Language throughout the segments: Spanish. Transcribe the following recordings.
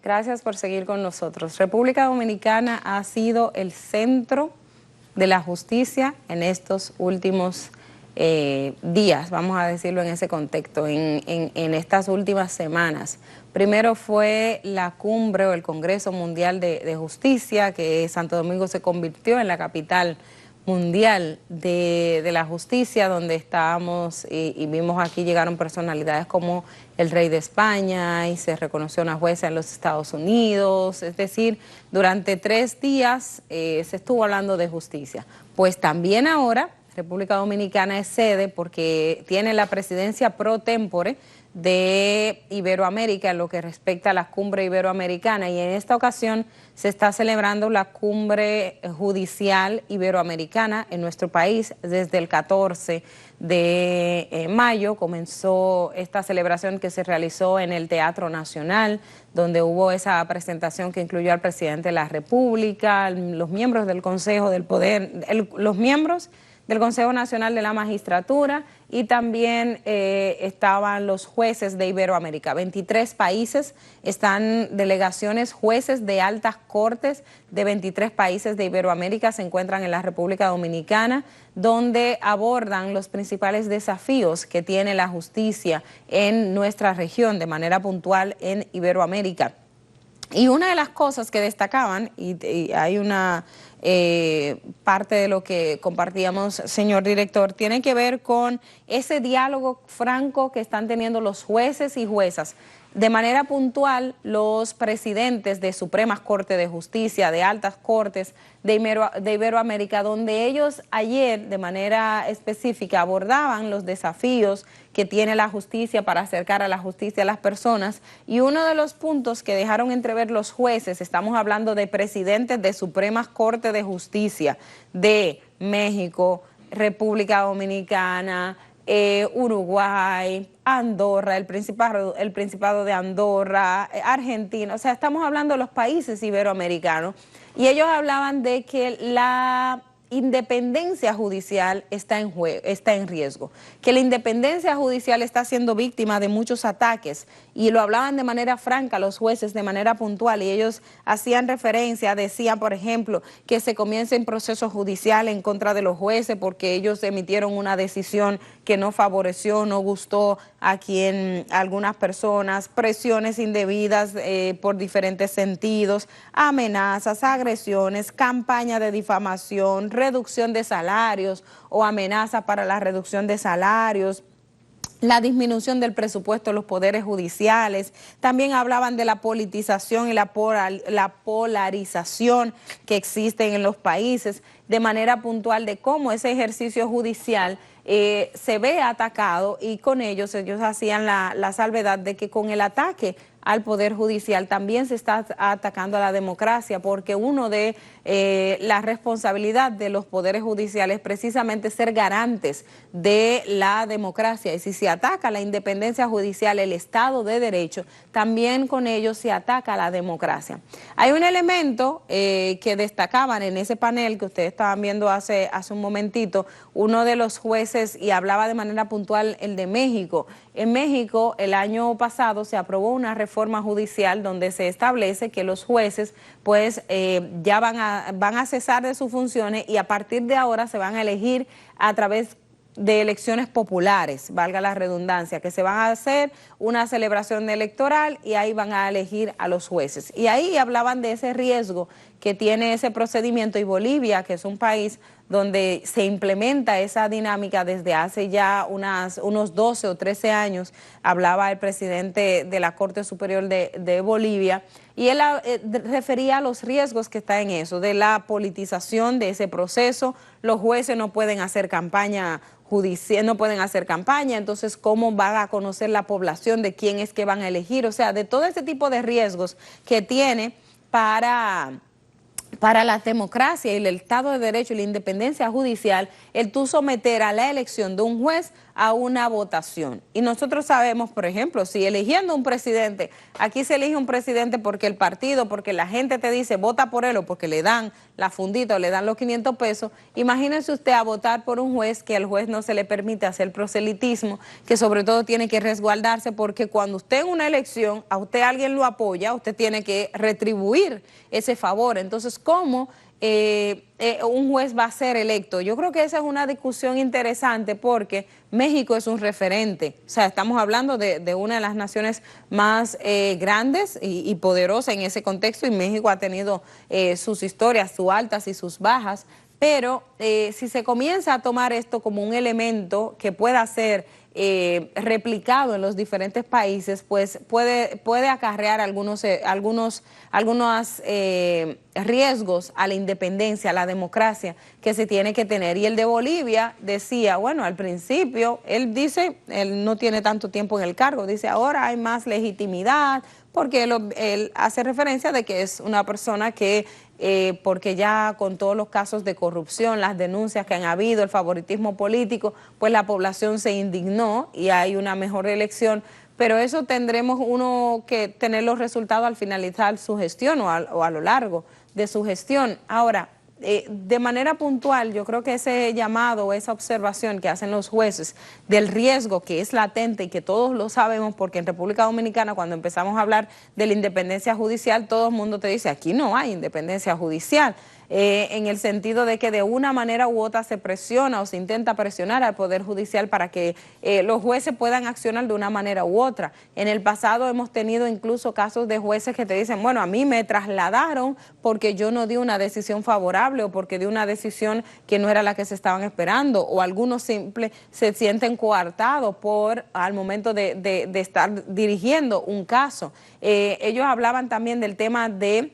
Gracias por seguir con nosotros. República Dominicana ha sido el centro de la justicia en estos últimos días, vamos a decirlo en ese contexto, en estas últimas semanas. Primero fue la cumbre o el Congreso Mundial de Justicia, que Santo Domingo se convirtió en la capital mundial de la justicia, donde estábamos y vimos aquí llegaron personalidades como el rey de España y se reconoció una jueza en los Estados Unidos. Es decir, durante 3 días se estuvo hablando de justicia. Pues también ahora República Dominicana es sede porque tiene la presidencia pro tempore de Iberoamérica en lo que respecta a la cumbre iberoamericana, y en esta ocasión se está celebrando la cumbre judicial iberoamericana en nuestro país. Desde el 14 de mayo comenzó esta celebración que se realizó en el Teatro Nacional, donde hubo esa presentación que incluyó al presidente de la República, los miembros del Consejo del Poder, los miembros del Consejo Nacional de la Magistratura, y también estaban los jueces de Iberoamérica. 23 países están, delegaciones, jueces de altas cortes de 23 países de Iberoamérica se encuentran en la República Dominicana, donde abordan los principales desafíos que tiene la justicia en nuestra región, de manera puntual en Iberoamérica. Y una de las cosas que destacaban, y hay una parte de lo que compartíamos, señor director, tiene que ver con ese diálogo franco que están teniendo los jueces y juezas. De manera puntual, los presidentes de Supremas Cortes de Justicia, de Altas Cortes de Iberoamérica, donde ellos ayer de manera específica abordaban los desafíos que tiene la justicia para acercar a la justicia a las personas. Y uno de los puntos que dejaron entrever los jueces, estamos hablando de presidentes de Supremas Cortes de Justicia de México, República Dominicana, Uruguay, Andorra, el Principado de Andorra, Argentina, o sea, estamos hablando de los países iberoamericanos, y ellos hablaban de que la independencia judicial está en riesgo, que la independencia judicial está siendo víctima de muchos ataques, y lo hablaban de manera franca los jueces, de manera puntual, y ellos hacían referencia, decían, por ejemplo, que se comiencen procesos judiciales en contra de los jueces porque ellos emitieron una decisión que no favoreció, no gustó a algunas personas, presiones indebidas por diferentes sentidos, amenazas, agresiones, campaña de difamación, reducción de salarios o amenaza para la reducción de salarios, la disminución del presupuesto de los poderes judiciales. También hablaban de la politización y la polarización que existen en los países, de manera puntual de cómo ese ejercicio judicial se ve atacado, y con ellos hacían la salvedad de que con el ataque al Poder Judicial también se está atacando a la democracia, porque uno de la responsabilidad de los poderes judiciales es precisamente ser garantes de la democracia, y si se ataca la independencia judicial, el Estado de Derecho, también con ello se ataca a la democracia. Hay un elemento que destacaban en ese panel que ustedes estaban viendo hace un momentito, uno de los jueces, y hablaba de manera puntual el de México. En México, el año pasado se aprobó una reforma judicial donde se establece que los jueces pues ya van a cesar de sus funciones, y a partir de ahora se van a elegir a través de elecciones populares, valga la redundancia, que se van a hacer una celebración electoral y ahí van a elegir a los jueces. Y ahí hablaban de ese riesgo que tiene ese procedimiento, y Bolivia, que es un país donde se implementa esa dinámica desde hace ya unos 12 o 13 años, hablaba el presidente de la Corte Superior de Bolivia, y él refería a los riesgos que está en eso, de la politización de ese proceso. Los jueces no pueden hacer campaña judicial, no pueden hacer campaña, entonces ¿cómo van a conocer la población de quién es que van a elegir? O sea, de todo ese tipo de riesgos que tiene para para la democracia y el Estado de Derecho y la independencia judicial, el tú someter a la elección de un juez a una votación. Y nosotros sabemos, por ejemplo, si eligiendo un presidente, aquí se elige un presidente porque el partido, porque la gente te dice vota por él o porque le dan la fundita o le dan los 500 pesos, imagínense usted a votar por un juez que al juez no se le permite hacer proselitismo, que sobre todo tiene que resguardarse porque cuando usted en una elección, a usted alguien lo apoya, usted tiene que retribuir ese favor. Entonces, ¿cómo un juez va a ser electo? Yo creo que esa es una discusión interesante porque México es un referente, o sea, estamos hablando de una de las naciones más grandes y poderosas en ese contexto, y México ha tenido sus historias, sus altas y sus bajas, pero si se comienza a tomar esto como un elemento que pueda ser replicado en los diferentes países, pues puede acarrear algunos riesgos a la independencia, a la democracia que se tiene que tener. Y el de Bolivia decía, bueno, al principio, él dice, él no tiene tanto tiempo en el cargo, dice ahora hay más legitimidad, porque él hace referencia de que es una persona que porque ya con todos los casos de corrupción, las denuncias que han habido, el favoritismo político, pues la población se indignó y hay una mejor elección, pero eso tendremos uno que tener los resultados al finalizar su gestión o a lo largo de su gestión. Ahora, de manera puntual, yo creo que ese llamado, esa observación que hacen los jueces del riesgo que es latente y que todos lo sabemos, porque en República Dominicana cuando empezamos a hablar de la independencia judicial, todo el mundo te dice, aquí no hay independencia judicial, en el sentido de que de una manera u otra se presiona o se intenta presionar al Poder Judicial para que los jueces puedan accionar de una manera u otra. En el pasado hemos tenido incluso casos de jueces que te dicen, bueno, a mí me trasladaron porque yo no di una decisión favorable o porque di una decisión que no era la que se estaban esperando, o algunos se sienten coartados al momento de estar dirigiendo un caso. Ellos hablaban también del tema de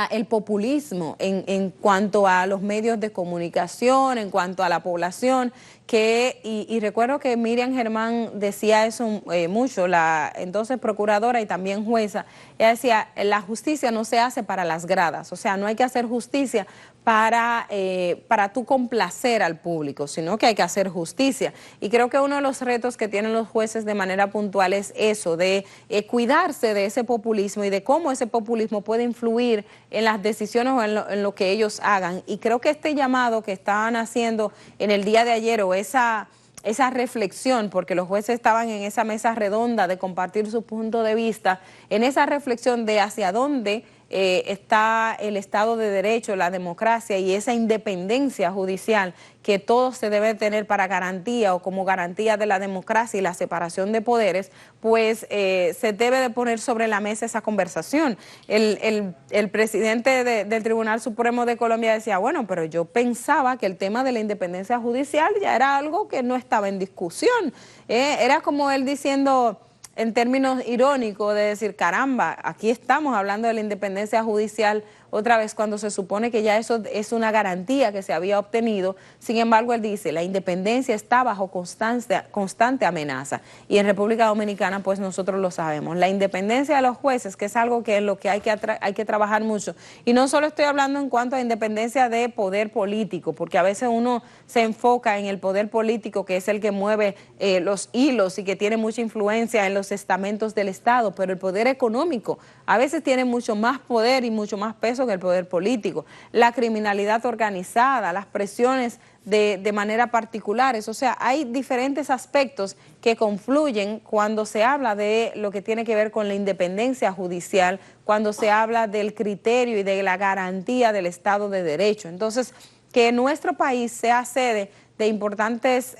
el populismo en cuanto a los medios de comunicación, en cuanto a la población, y recuerdo que Miriam Germán decía eso mucho, la entonces procuradora y también jueza. Ella decía, la justicia no se hace para las gradas, o sea, no hay que hacer justicia para tú complacer al público, sino que hay que hacer justicia. Y creo que uno de los retos que tienen los jueces de manera puntual es eso, de cuidarse de ese populismo y de cómo ese populismo puede influir en las decisiones o en lo que ellos hagan. Y creo que este llamado que estaban haciendo en el día de ayer, o esa reflexión, porque los jueces estaban en esa mesa redonda de compartir su punto de vista, en esa reflexión de hacia dónde está el Estado de Derecho, la democracia y esa independencia judicial que todo se debe tener para garantía o como garantía de la democracia y la separación de poderes, pues se debe de poner sobre la mesa esa conversación. El presidente del Tribunal Supremo de Colombia decía, bueno, pero yo pensaba que el tema de la independencia judicial ya era algo que no estaba en discusión. Era como él diciendo, en términos irónicos, de decir, caramba, aquí estamos hablando de la independencia judicial otra vez cuando se supone que ya eso es una garantía que se había obtenido. Sin embargo, él dice, la independencia está bajo constante amenaza. Y en República Dominicana, pues nosotros lo sabemos. La independencia de los jueces, que es algo que es lo que hay que trabajar mucho. Y no solo estoy hablando en cuanto a independencia de poder político, porque a veces uno se enfoca en el poder político, que es el que mueve los hilos y que tiene mucha influencia en los estamentos del Estado, pero el poder económico a veces tiene mucho más poder y mucho más peso que el poder político. La criminalidad organizada, las presiones de manera particulares, o sea, hay diferentes aspectos que confluyen cuando se habla de lo que tiene que ver con la independencia judicial, cuando se habla del criterio y de la garantía del Estado de Derecho. Entonces, que nuestro país sea sede de importantes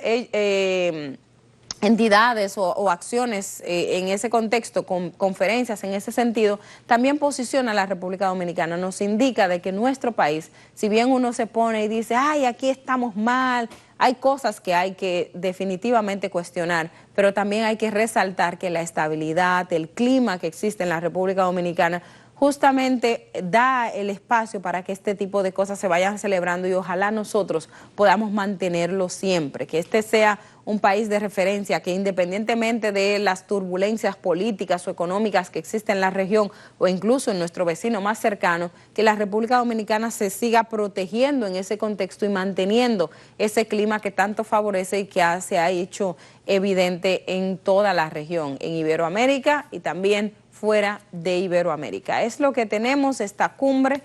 entidades o acciones en ese contexto, con conferencias en ese sentido, también posiciona a la República Dominicana, nos indica de que nuestro país, si bien uno se pone y dice, ay, aquí estamos mal, hay cosas que hay que definitivamente cuestionar, pero también hay que resaltar que la estabilidad, el clima que existe en la República Dominicana justamente da el espacio para que este tipo de cosas se vayan celebrando y ojalá nosotros podamos mantenerlo siempre, que este sea un país de referencia, que independientemente de las turbulencias políticas o económicas que existen en la región o incluso en nuestro vecino más cercano, que la República Dominicana se siga protegiendo en ese contexto y manteniendo ese clima que tanto favorece y que se ha hecho evidente en toda la región, en Iberoamérica y también fuera de Iberoamérica. Es lo que tenemos, esta cumbre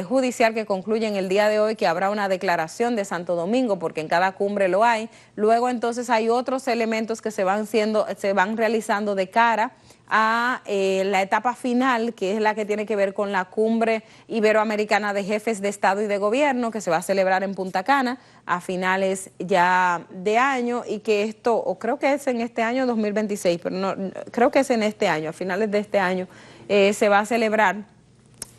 judicial que concluye en el día de hoy, que habrá una declaración de Santo Domingo, porque en cada cumbre lo hay. Luego entonces hay otros elementos que se van realizando de cara a la etapa final, que es la que tiene que ver con la cumbre iberoamericana de jefes de Estado y de Gobierno, que se va a celebrar en Punta Cana a finales ya de año, y que esto, o creo que es en este año 2026, pero no, creo que es en este año, a finales de este año, se va a celebrar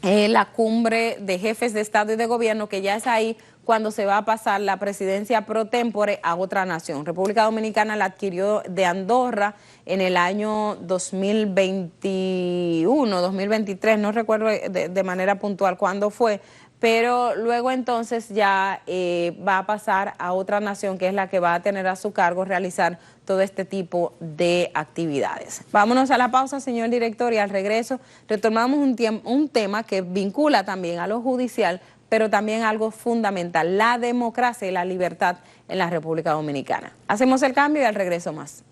la cumbre de jefes de Estado y de Gobierno, que ya es ahí cuando se va a pasar la presidencia pro tempore a otra nación. República Dominicana la adquirió de Andorra en el año 2021, 2023, no recuerdo de manera puntual cuándo fue, pero luego entonces ya va a pasar a otra nación que es la que va a tener a su cargo realizar todo este tipo de actividades. Vámonos a la pausa, señor director, y al regreso retomamos un tema que vincula también a lo judicial, pero también algo fundamental, la democracia y la libertad en la República Dominicana. Hacemos el cambio y al regreso más.